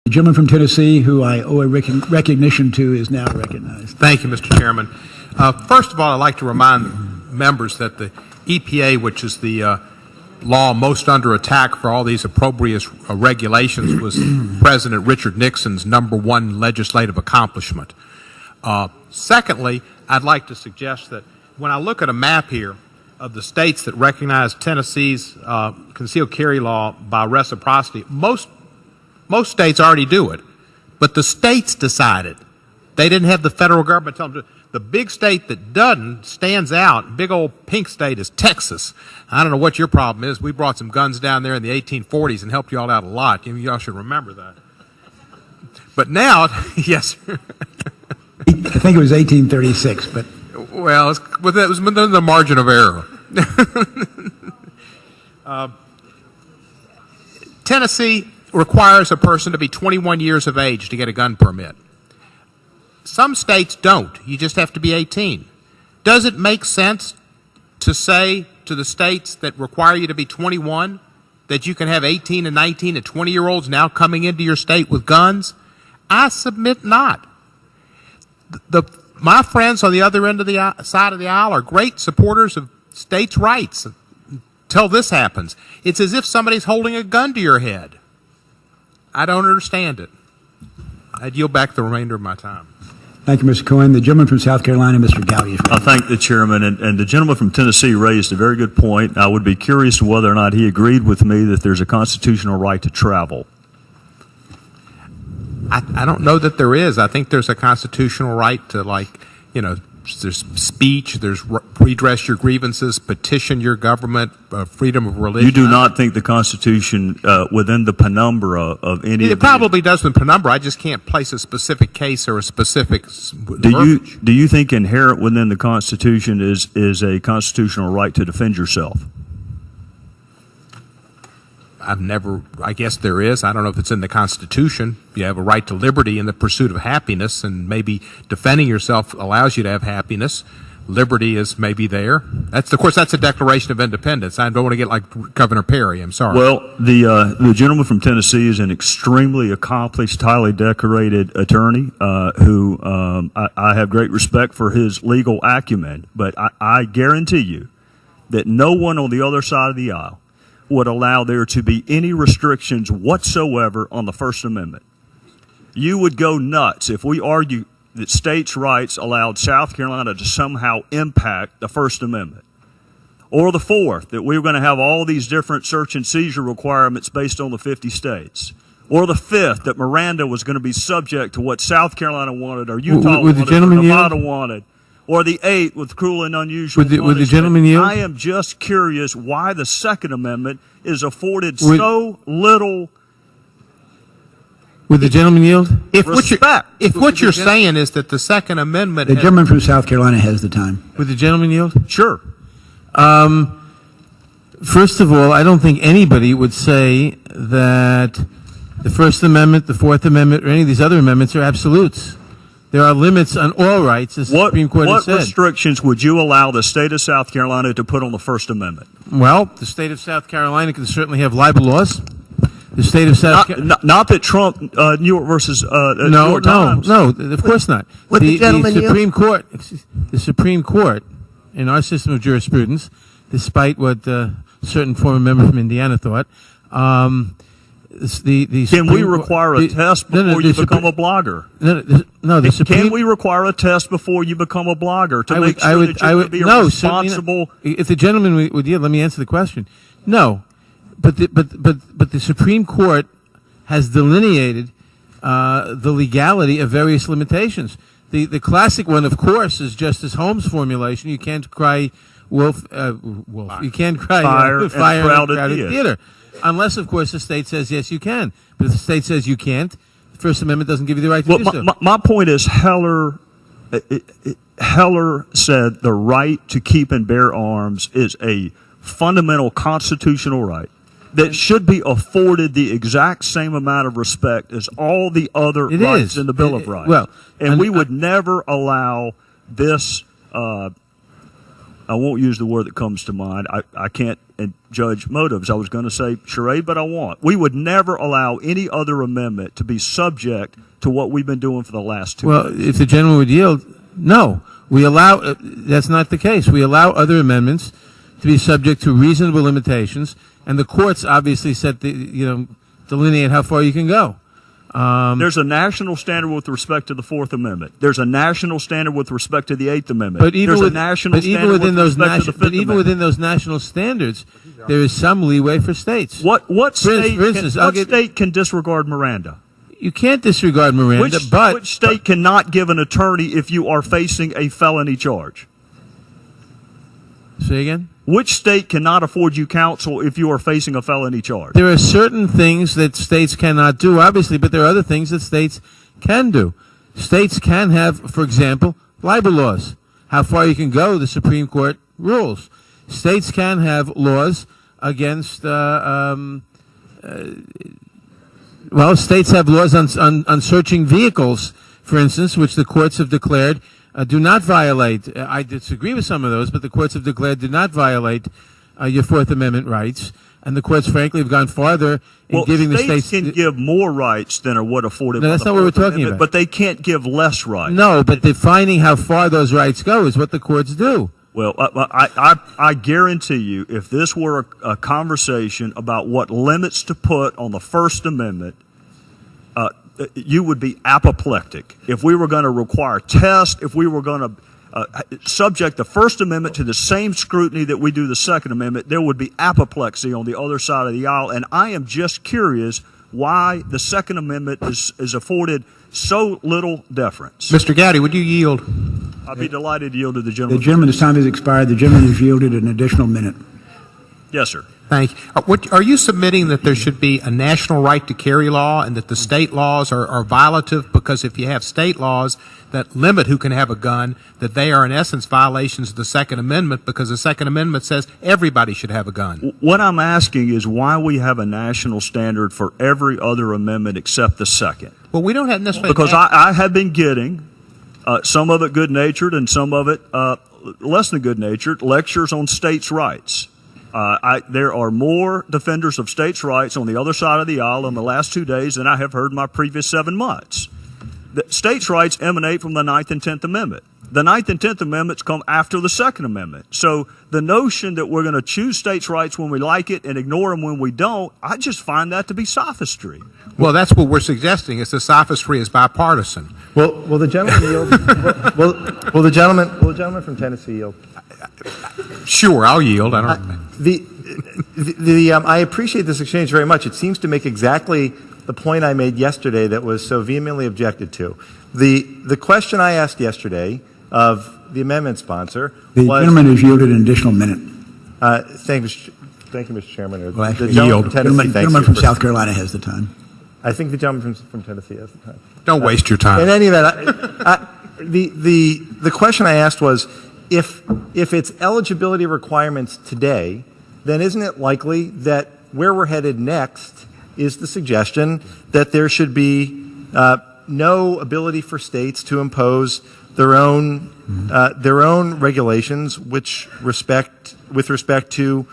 The gentleman from Tennessee, who I owe a recognition to, is now recognized. Thank you, Mr. Chairman. First of all, I'd like to remind members that the EPA, which is the law most under attack for all these opprobrious regulations, was President Richard Nixon's #1 legislative accomplishment. Secondly, I'd like to suggest that when I look at a map here of the states that recognize Tennessee's concealed carry law by reciprocity, most states already do it, but the states decided. They didn't have the federal government tell them to. The big state that doesn't stands out, big old pink state, is Texas. I don't know what your problem is. We brought some guns down there in the 1840s and helped you all out a lot. Y'all should remember that. But now, yes, sir. I think it was 1836, but... Well, it was within the margin of error. Tennessee requires a person to be 21 years of age to get a gun permit. Some states don't. You just have to be 18. Does it make sense to say to the states that require you to be 21 that you can have 18 and 19 and 20-year-olds now coming into your state with guns? I submit not. My friends on the other end of the side of the aisle are great supporters of states' rights until this happens. It's as if somebody's holding a gun to your head. I don't understand it. I'd yield back the remainder of my time. Thank you, Mr. Cohen. The gentleman from South Carolina, Mr. Gowdy. I thank the chairman, and the gentleman from Tennessee raised a very good point. I would be curious whether or not he agreed with me that there's a constitutional right to travel. I don't know that there is. I think there's a constitutional right to, there's speech, there's redress your grievances, petition your government, freedom of religion. You do not think the Constitution, within the penumbra of any It probably does in penumbra. I just can't place a specific case or a specific verbiage. Do you think inherent within the Constitution is a constitutional right to defend yourself? I guess there is. I don't know if it's in the Constitution. You have a right to liberty in the pursuit of happiness, and maybe defending yourself allows you to have happiness. Liberty is maybe there. Of course, that's a Declaration of Independence. I don't want to get like Governor Perry. I'm sorry. Well, the gentleman from Tennessee is an extremely accomplished, highly decorated attorney who I have great respect for his legal acumen, but I guarantee you that no one on the other side of the aisle would allow there to be any restrictions whatsoever on the First Amendment. You would go nuts if we argue that states' rights allowed South Carolina to somehow impact the First Amendment. Or the fourth, that we were going to have all these different search and seizure requirements based on the 50 states. Or the fifth, that Miranda was going to be subject to what South Carolina wanted, or Utah wanted, or Nevada wanted. Or the eighth with cruel and unusual punishment. Would the gentleman yield? I am just curious why the Second Amendment is afforded so little. Would the gentleman yield? If what you're saying is that the Second Amendment, the gentleman from South Carolina has the time. Would the gentleman yield? Sure. First of all, I don't think anybody would say that the First Amendment, the Fourth Amendment, or any of these other amendments are absolutes. There are limits on all rights, as the Supreme Court has said. What restrictions would you allow the state of South Carolina to put on the First Amendment? Well, the state of South Carolina can certainly have libel laws. The state of South Carolina... Not that Trump, New York versus New York Times. No, of course not. The Supreme Court, in our system of jurisprudence, despite what certain former member from Indiana thought, can we require a test before you become a blogger? Can we require a test before you become a blogger to make sure that you're going to be a responsible? If the gentleman would yield, let me answer the question. No, but the Supreme Court has delineated the legality of various limitations. The classic one, of course, is Justice Holmes' formulation: you can't cry wolf. You can't cry fire in a crowded theater. Unless, of course, the state says, yes, you can. But if the state says you can't, the First Amendment doesn't give you the right to do so. My point is Heller said the right to keep and bear arms is a fundamental constitutional right that should be afforded the exact same amount of respect as all the other rights in the Bill of Rights. And we would never allow this I won't use the word that comes to mind. I can't judge motives. I was going to say charade, but I won't. We would never allow any other amendment to be subject to what we've been doing for the last 2 years. Well, if the gentleman would yield, no. We allow, that's not the case. We allow other amendments to be subject to reasonable limitations, and the courts obviously delineate how far you can go. There's a national standard with respect to the Fourth Amendment. There's a national standard with respect to the Eighth Amendment. But even, There's a national standard with respect to the Fifth Amendment. within those national standards, there is some leeway for states. What state state can disregard Miranda? You can't disregard Miranda, Which state cannot give an attorney if you are facing a felony charge? Say again? Which state cannot afford you counsel if you are facing a felony charge? There are certain things that states cannot do, obviously, but there are other things that states can do. States can have, for example, libel laws. How far you can go, the Supreme Court rules. States can have laws against, states have laws on searching vehicles, for instance, which the courts have declared do not violate. I disagree with some of those, but the courts have declared do not violate your Fourth Amendment rights. And the courts, frankly, have gone farther in giving the states... States can give more rights than are what afforded by the that's not what we're talking about. But they can't give less rights. No, but defining how far those rights go is what the courts do. Well, I guarantee you, if this were a conversation about what limits to put on the First Amendment, you would be apoplectic. If we were going to require tests, if we were going to subject the First Amendment to the same scrutiny that we do the Second Amendment, there would be apoplexy on the other side of the aisle. And I am just curious why the Second Amendment is afforded so little deference. Mr. Gowdy, would you yield? I'd be delighted to yield to the gentleman. The gentleman's time has expired. The gentleman has yielded an additional minute. Yes, sir. Thank you. Are you submitting that there should be a national right to carry law and that the state laws are violative? Because if you have state laws that limit who can have a gun, that they are in essence violations of the Second Amendment, because the Second Amendment says everybody should have a gun. What I'm asking is why we have a national standard for every other amendment except the Second. Well, we don't have necessarily... Because I have been getting, some of it good-natured and some of it less than good-natured, lectures on states' rights. There are more defenders of states' rights on the other side of the aisle in the last 2 days than I have heard in my previous 7 months. The states' rights emanate from the Ninth and Tenth Amendment. The Ninth and Tenth Amendments come after the Second Amendment. So the notion that we're going to choose states' rights when we like it and ignore them when we don't, I just find that to be sophistry. Well, that's what we're suggesting. Is the sophistry is bipartisan. Will the gentleman yield? will the gentleman from Tennessee yield? Sure, I'll yield. I don't. I appreciate this exchange very much. It seems to make exactly the point I made yesterday that was so vehemently objected to. The question I asked yesterday of the amendment sponsor was... The gentleman has yielded an additional minute. Thank you, Mr. Chairman. Well, the gentleman from South Carolina has the time. I think the gentleman from Tennessee has the time. Don't waste your time. In any event, the question I asked was, if it's eligibility requirements today, then isn't it likely that where we're headed next is the suggestion that there should be no ability for states to impose their own regulations with respect to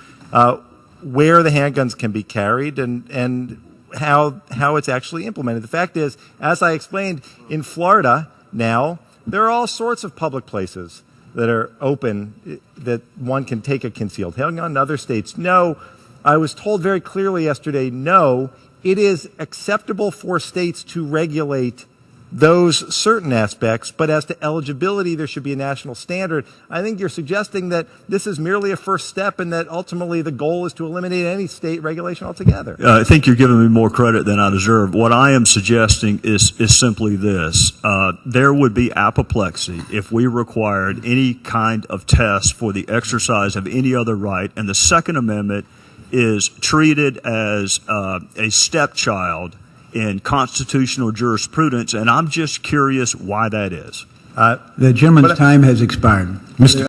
where the handguns can be carried and how it's actually implemented. The fact is, as I explained, in Florida now, there are all sorts of public places that are open that one can take a concealed handgun. In other states, no. I was told very clearly yesterday, no, it is acceptable for states to regulate those certain aspects, but as to eligibility, there should be a national standard. I think you're suggesting that this is merely a first step and that ultimately the goal is to eliminate any state regulation altogether. I think you're giving me more credit than I deserve. What I am suggesting is simply this. There would be apoplexy if we required any kind of test for the exercise of any other right, and the Second Amendment is treated as a stepchild in constitutional jurisprudence, and I'm just curious why that is. The gentleman's time has expired. Mr.